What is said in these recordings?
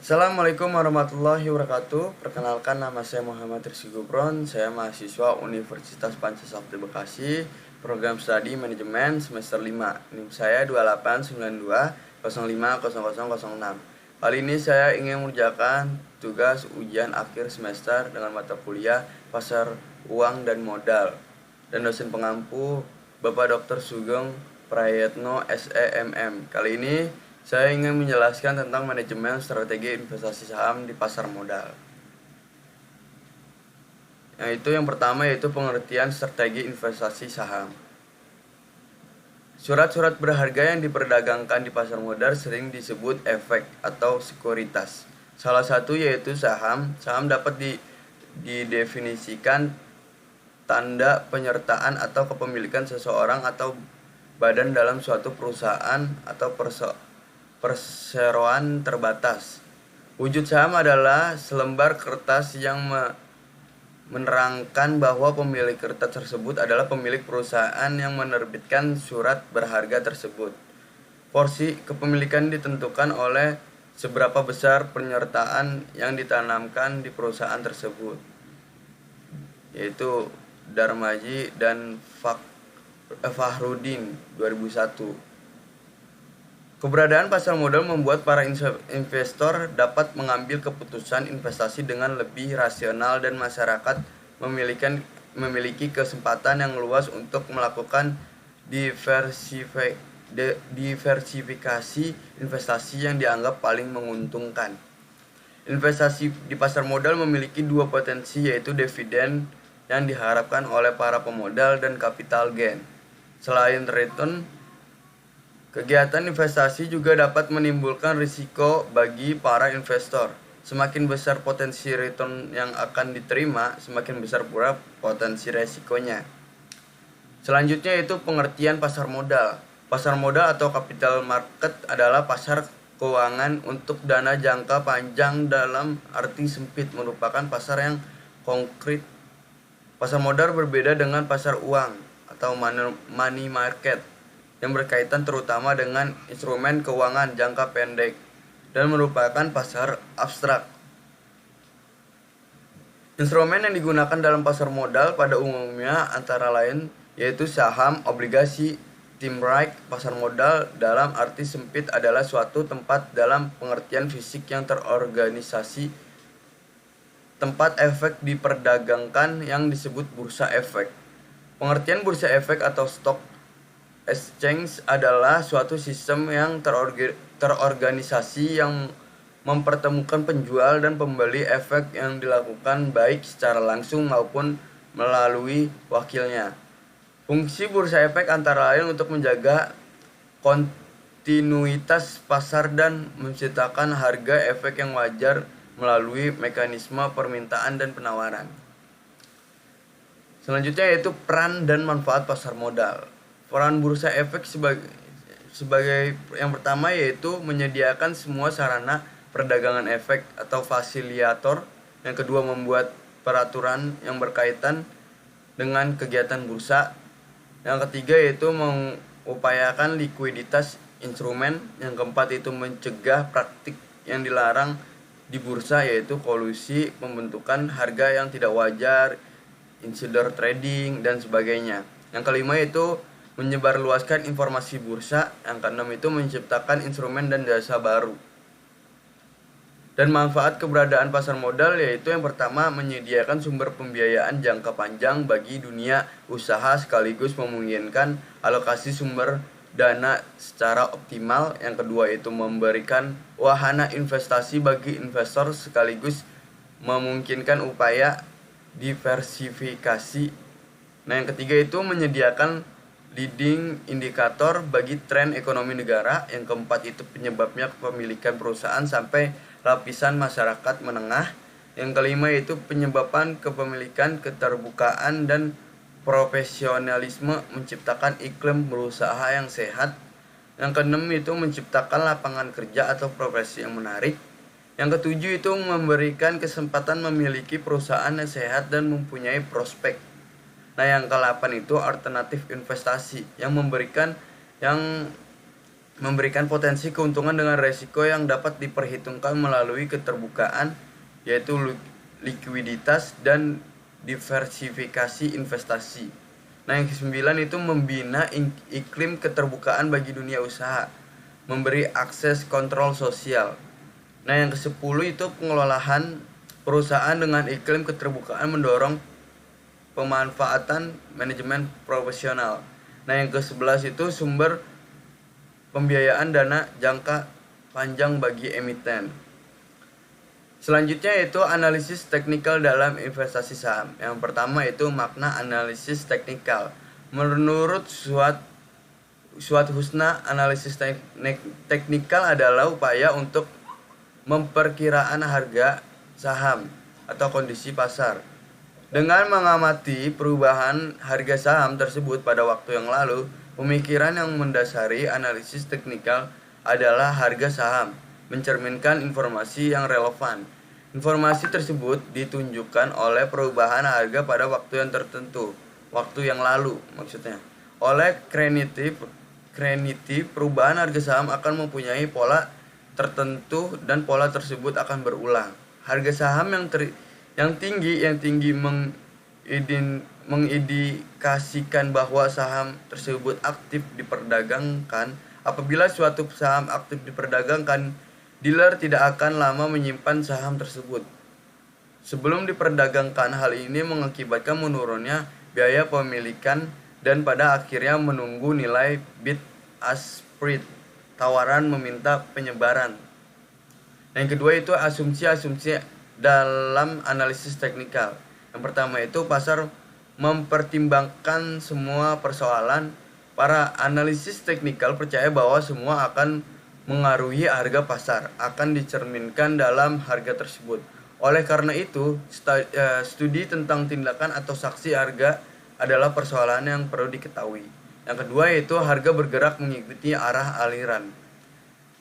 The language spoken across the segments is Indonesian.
Assalamualaikum warahmatullahi wabarakatuh. Perkenalkan, nama saya Muhammad Rizky Gubron. Saya mahasiswa Universitas Pancasakti Bekasi, program studi manajemen semester 5. NIM saya 2892050006. Kali ini saya ingin mengerjakan tugas ujian akhir semester dengan mata kuliah Pasar Uang dan Modal. Dan dosen pengampu Bapak Dr. Sugeng Prayetno SEMM. Kali ini saya ingin menjelaskan tentang manajemen strategi investasi saham di pasar modal. Yang pertama yaitu pengertian strategi investasi saham. Surat-surat berharga yang diperdagangkan di pasar modal sering disebut efek atau sekuritas. Salah satu yaitu saham. Saham dapat didefinisikan tanda penyertaan atau kepemilikan seseorang atau badan dalam suatu perusahaan atau perseroan terbatas. Wujud saham adalah selembar kertas yang menerangkan bahwa pemilik kertas tersebut adalah pemilik perusahaan yang menerbitkan surat berharga tersebut. Porsi kepemilikan ditentukan oleh seberapa besar penyertaan yang ditanamkan di perusahaan tersebut, yaitu Darmaji dan Fahrudin 2001. Keberadaan pasar modal membuat para investor dapat mengambil keputusan investasi dengan lebih rasional dan masyarakat memiliki kesempatan yang luas untuk melakukan diversifikasi investasi yang dianggap paling menguntungkan. Investasi di pasar modal memiliki dua potensi, yaitu dividen yang diharapkan oleh para pemodal dan capital gain. Selain return, kegiatan investasi juga dapat menimbulkan risiko bagi para investor. Semakin besar potensi return yang akan diterima, semakin besar pula potensi resikonya. Selanjutnya yaitu pengertian pasar modal. Pasar modal atau capital market adalah pasar keuangan untuk dana jangka panjang dalam arti sempit, merupakan pasar yang konkret. Pasar modal berbeda dengan pasar uang atau money market yang berkaitan terutama dengan instrumen keuangan jangka pendek dan merupakan pasar abstrak. Instrumen yang digunakan dalam pasar modal pada umumnya antara lain yaitu saham, obligasi, timrike. Pasar modal dalam arti sempit adalah suatu tempat dalam pengertian fisik yang terorganisasi, tempat efek diperdagangkan yang disebut bursa efek. Pengertian bursa efek atau stock exchange adalah suatu sistem yang terorganisasi yang mempertemukan penjual dan pembeli efek yang dilakukan baik secara langsung maupun melalui wakilnya. Fungsi bursa efek antara lain untuk menjaga kontinuitas pasar dan menciptakan harga efek yang wajar melalui mekanisme permintaan dan penawaran. Selanjutnya yaitu peran dan manfaat pasar modal. Peran bursa efek sebagai yang pertama yaitu menyediakan semua sarana perdagangan efek atau fasiliator. Yang kedua, membuat peraturan yang berkaitan dengan kegiatan bursa. Yang ketiga yaitu mengupayakan likuiditas instrumen. Yang keempat itu mencegah praktik yang dilarang di bursa, yaitu kolusi, pembentukan harga yang tidak wajar, insider trading dan sebagainya. Yang kelima yaitu menyebarluaskan informasi bursa. Yang keenam itu menciptakan instrumen dan jasa baru. Dan manfaat keberadaan pasar modal yaitu yang pertama, menyediakan sumber pembiayaan jangka panjang bagi dunia usaha sekaligus memungkinkan alokasi sumber dana secara optimal. Yang kedua itu memberikan wahana investasi bagi investor sekaligus memungkinkan upaya diversifikasi. Yang ketiga itu menyediakan leading indikator bagi tren ekonomi negara. Yang keempat itu penyebabnya kepemilikan perusahaan sampai lapisan masyarakat menengah. Yang kelima itu penyebabkan kepemilikan, keterbukaan dan profesionalisme, menciptakan iklim berusaha yang sehat. Yang keenam itu menciptakan lapangan kerja atau profesi yang menarik. Yang ketujuh itu memberikan kesempatan memiliki perusahaan yang sehat dan mempunyai prospek. Nah, yang ke-8 itu alternatif investasi yang memberikan yang memberikan potensi keuntungan dengan resiko yang dapat diperhitungkan melalui keterbukaan, yaitu likuiditas dan diversifikasi investasi. Nah, yang kesembilan itu membina iklim keterbukaan bagi dunia usaha, memberi akses kontrol sosial. Nah, yang kesepuluh itu pengelolaan perusahaan dengan iklim keterbukaan mendorong pemanfaatan manajemen profesional. Nah, yang ke-11 itu sumber pembiayaan dana jangka panjang bagi emiten. Selanjutnya yaitu analisis teknikal dalam investasi saham. Yang pertama itu makna analisis teknikal. Menurut Suat Husna, analisis teknikal adalah upaya untuk memperkiraan harga saham atau kondisi pasar. Dengan mengamati perubahan harga saham tersebut pada waktu yang lalu, pemikiran yang mendasari analisis teknikal adalah harga saham mencerminkan informasi yang relevan. Informasi tersebut ditunjukkan oleh perubahan harga pada waktu yang tertentu, waktu yang lalu maksudnya. Oleh kreditif, perubahan harga saham akan mempunyai pola tertentu dan pola tersebut akan berulang. Harga saham yang tinggi mengindikasikan bahwa saham tersebut aktif diperdagangkan. Apabila suatu saham aktif diperdagangkan, dealer tidak akan lama menyimpan saham tersebut sebelum diperdagangkan. Hal ini mengakibatkan menurunnya biaya pemilikan dan pada akhirnya menunggu nilai bid ask spread, tawaran meminta penyebaran. Yang kedua itu asumsi-asumsi dalam analisis teknikal. Yang pertama itu pasar mempertimbangkan semua persoalan. Para analisis teknikal percaya bahwa semua akan mengaruhi harga pasar akan dicerminkan dalam harga tersebut. Oleh karena itu, studi tentang tindakan atau saksi harga adalah persoalan yang perlu diketahui. Yang kedua yaitu harga bergerak mengikuti arah aliran.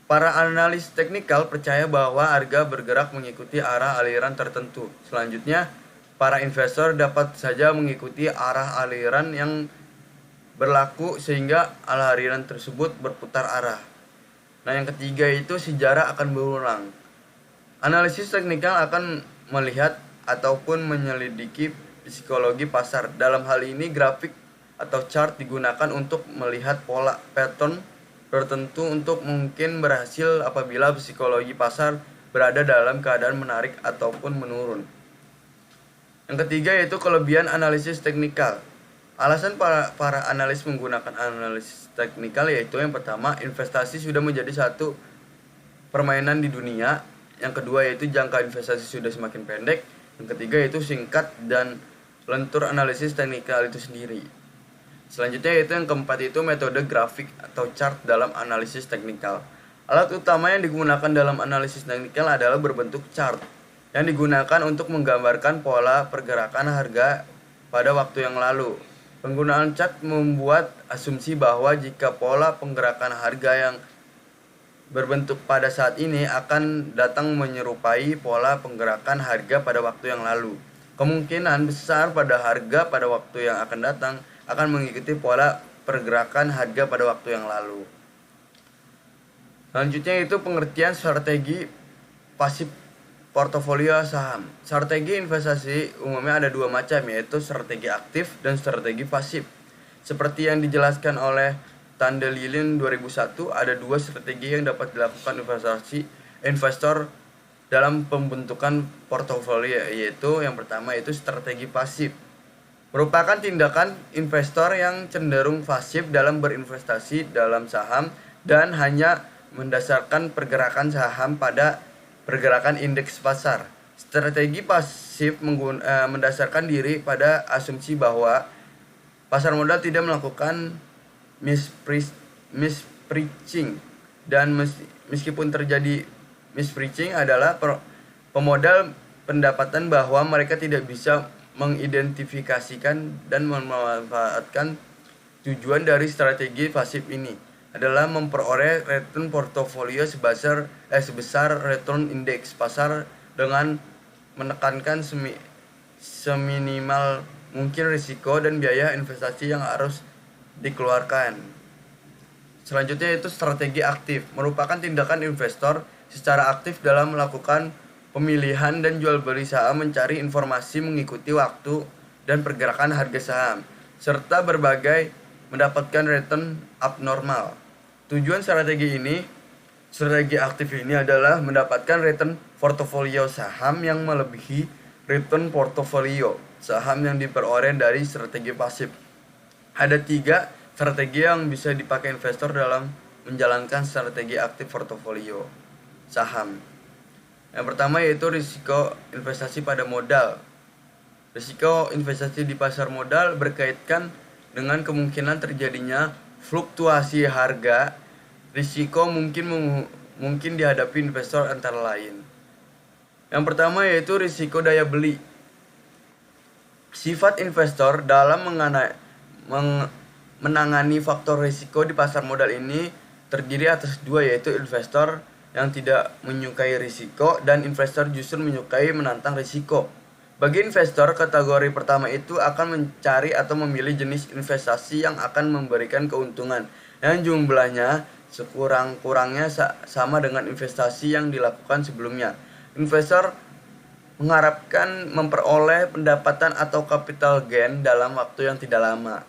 Para analis teknikal percaya bahwa harga bergerak mengikuti arah aliran tertentu. Selanjutnya, para investor dapat saja mengikuti arah aliran yang berlaku sehingga aliran tersebut berputar arah. Nah, yang ketiga itu sejarah akan berulang. Analisis teknikal akan melihat ataupun menyelidiki psikologi pasar. Dalam hal ini grafik atau chart digunakan untuk melihat pola pattern tertentu untuk mungkin berhasil apabila psikologi pasar berada dalam keadaan menarik ataupun menurun. Yang ketiga yaitu kelebihan analisis teknikal. Alasan para analis menggunakan analisis teknikal yaitu yang pertama, investasi sudah menjadi satu permainan di dunia. Yang kedua yaitu jangka investasi sudah semakin pendek. Yang ketiga yaitu singkat dan lentur analisis teknikal itu sendiri. Selanjutnya yaitu yang keempat itu metode grafik atau chart dalam analisis teknikal. Alat utama yang digunakan dalam analisis teknikal adalah berbentuk chart yang digunakan untuk menggambarkan pola pergerakan harga pada waktu yang lalu. Penggunaan chart membuat asumsi bahwa jika pola pergerakan harga yang berbentuk pada saat ini akan datang menyerupai pola pergerakan harga pada waktu yang lalu. Kemungkinan besar pada harga pada waktu yang akan datang akan mengikuti pola pergerakan harga pada waktu yang lalu. Selanjutnya itu pengertian strategi pasif portofolio saham. Strategi investasi umumnya ada dua macam, yaitu strategi aktif dan strategi pasif. Seperti yang dijelaskan oleh Tandelilin 2001, ada dua strategi yang dapat dilakukan investor dalam pembentukan portofolio, yaitu yang pertama itu strategi pasif. Merupakan tindakan investor yang cenderung pasif dalam berinvestasi dalam saham dan hanya mendasarkan pergerakan saham pada pergerakan indeks pasar. Strategi pasif mendasarkan diri pada asumsi bahwa pasar modal tidak melakukan mispricing, dan meskipun terjadi mispricing adalah pemodal pendapatan bahwa mereka tidak bisa mengidentifikasikan dan memanfaatkan. Tujuan dari strategi pasif ini adalah memperoleh return portofolio sebesar return indeks pasar dengan menekankan seminimal mungkin risiko dan biaya investasi yang harus dikeluarkan. Selanjutnya itu strategi aktif, merupakan tindakan investor secara aktif dalam melakukan pemilihan dan jual beli saham, mencari informasi, mengikuti waktu dan pergerakan harga saham, serta berbagai mendapatkan return abnormal. Tujuan strategi aktif ini adalah mendapatkan return portofolio saham yang melebihi return portofolio saham yang diperoleh dari strategi pasif. Ada 3 strategi yang bisa dipakai investor dalam menjalankan strategi aktif portofolio saham. Yang pertama yaitu risiko investasi pada modal. Risiko investasi di pasar modal berkaitan dengan kemungkinan terjadinya fluktuasi harga. Risiko mungkin dihadapi investor antara lain. Yang pertama yaitu risiko daya beli. Sifat investor dalam menangani faktor risiko di pasar modal ini terdiri atas 2, yaitu investor yang tidak menyukai risiko dan investor justru menyukai menantang risiko. Bagi investor, kategori pertama itu akan mencari atau memilih jenis investasi yang akan memberikan keuntungan yang jumlahnya sekurang-kurangnya sama dengan investasi yang dilakukan sebelumnya. Investor mengharapkan memperoleh pendapatan atau capital gain dalam waktu yang tidak lama.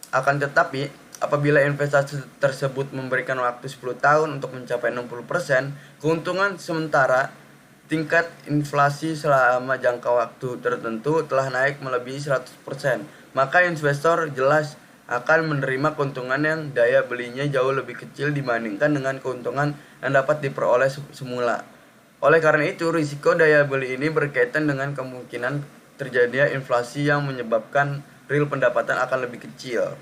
Akan tetapi, apabila investasi tersebut memberikan waktu 10 tahun untuk mencapai 60%, keuntungan sementara tingkat inflasi selama jangka waktu tertentu telah naik melebihi 100%, maka investor jelas akan menerima keuntungan yang daya belinya jauh lebih kecil dibandingkan dengan keuntungan yang dapat diperoleh semula. Oleh karena itu, risiko daya beli ini berkaitan dengan kemungkinan terjadinya inflasi yang menyebabkan real pendapatan akan lebih kecil.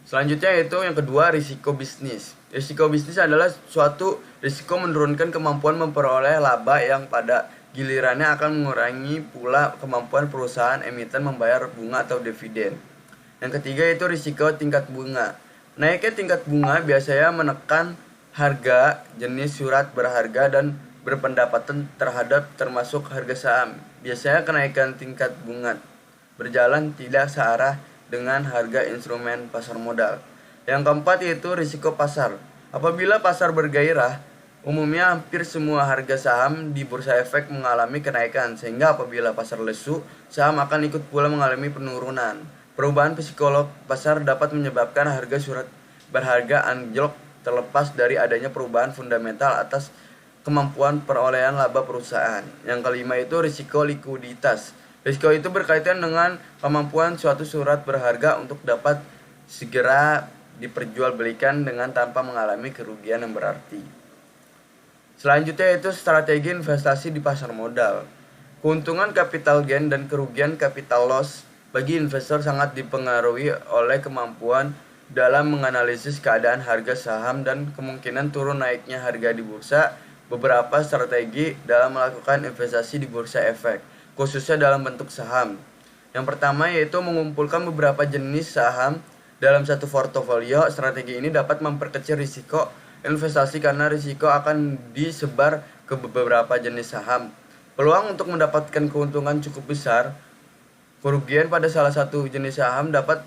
Selanjutnya yaitu yang kedua, risiko bisnis. Risiko bisnis adalah suatu risiko menurunkan kemampuan memperoleh laba yang pada gilirannya akan mengurangi pula kemampuan perusahaan emiten membayar bunga atau dividen. Yang ketiga yaitu risiko tingkat bunga. Naiknya tingkat bunga biasanya menekan harga jenis surat berharga dan berpendapatan terhadap termasuk harga saham. Biasanya kenaikan tingkat bunga berjalan tidak searah dengan harga instrumen pasar modal. Yang keempat yaitu risiko pasar. Apabila pasar bergairah, umumnya hampir semua harga saham di bursa efek mengalami kenaikan, sehingga apabila pasar lesu, saham akan ikut pula mengalami penurunan. Perubahan psikolog pasar dapat menyebabkan harga surat berharga anjlok terlepas dari adanya perubahan fundamental atas kemampuan perolehan laba perusahaan. Yang kelima itu risiko likuiditas. Risiko itu berkaitan dengan kemampuan suatu surat berharga untuk dapat segera diperjualbelikan dengan tanpa mengalami kerugian yang berarti. Selanjutnya itu strategi investasi di pasar modal. Keuntungan capital gain dan kerugian capital loss bagi investor sangat dipengaruhi oleh kemampuan dalam menganalisis keadaan harga saham dan kemungkinan turun naiknya harga di bursa. Beberapa strategi dalam melakukan investasi di bursa efek, khususnya dalam bentuk saham. Yang pertama yaitu mengumpulkan beberapa jenis saham dalam satu portofolio. Strategi ini dapat memperkecil risiko investasi karena risiko akan disebar ke beberapa jenis saham. Peluang untuk mendapatkan keuntungan cukup besar. Kerugian pada salah satu jenis saham dapat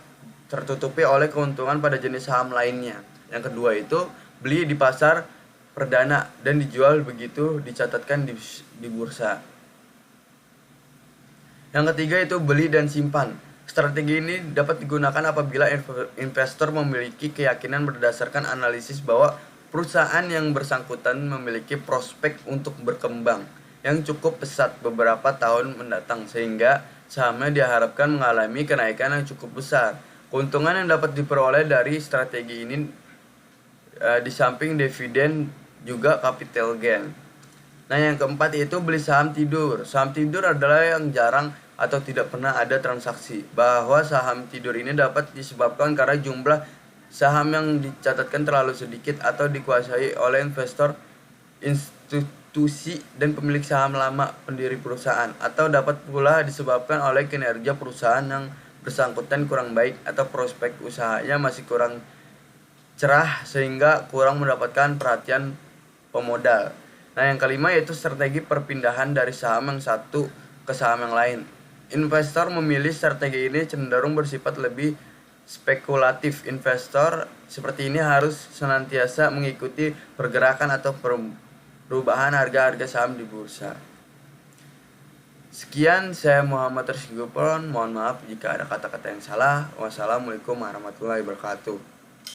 tertutupi oleh keuntungan pada jenis saham lainnya. Yang kedua itu beli di pasar perdana dan dijual begitu dicatatkan di bursa. Yang ketiga itu beli dan simpan. Strategi ini dapat digunakan apabila investor memiliki keyakinan berdasarkan analisis bahwa perusahaan yang bersangkutan memiliki prospek untuk berkembang yang cukup pesat beberapa tahun mendatang, sehingga sahamnya diharapkan mengalami kenaikan yang cukup besar. Keuntungan yang dapat diperoleh dari strategi ini di samping dividen juga capital gain. Nah, yang keempat yaitu beli saham tidur. Saham tidur adalah yang jarang atau tidak pernah ada transaksi. Bahwa saham tidur ini dapat disebabkan karena jumlah saham yang dicatatkan terlalu sedikit atau dikuasai oleh investor, institusi, dan pemilik saham lama pendiri perusahaan, atau dapat pula disebabkan oleh kinerja perusahaan yang bersangkutan kurang baik atau prospek usahanya masih kurang cerah sehingga kurang mendapatkan perhatian pemodal. Nah, yang kelima yaitu strategi perpindahan dari saham yang satu ke saham yang lain. Investor memilih strategi ini cenderung bersifat lebih spekulatif investor seperti ini harus senantiasa mengikuti pergerakan atau perubahan harga-harga saham di bursa. Sekian, saya Muhammad Rizky Gufron. Mohon maaf jika ada kata-kata yang salah. Wassalamualaikum warahmatullahi wabarakatuh.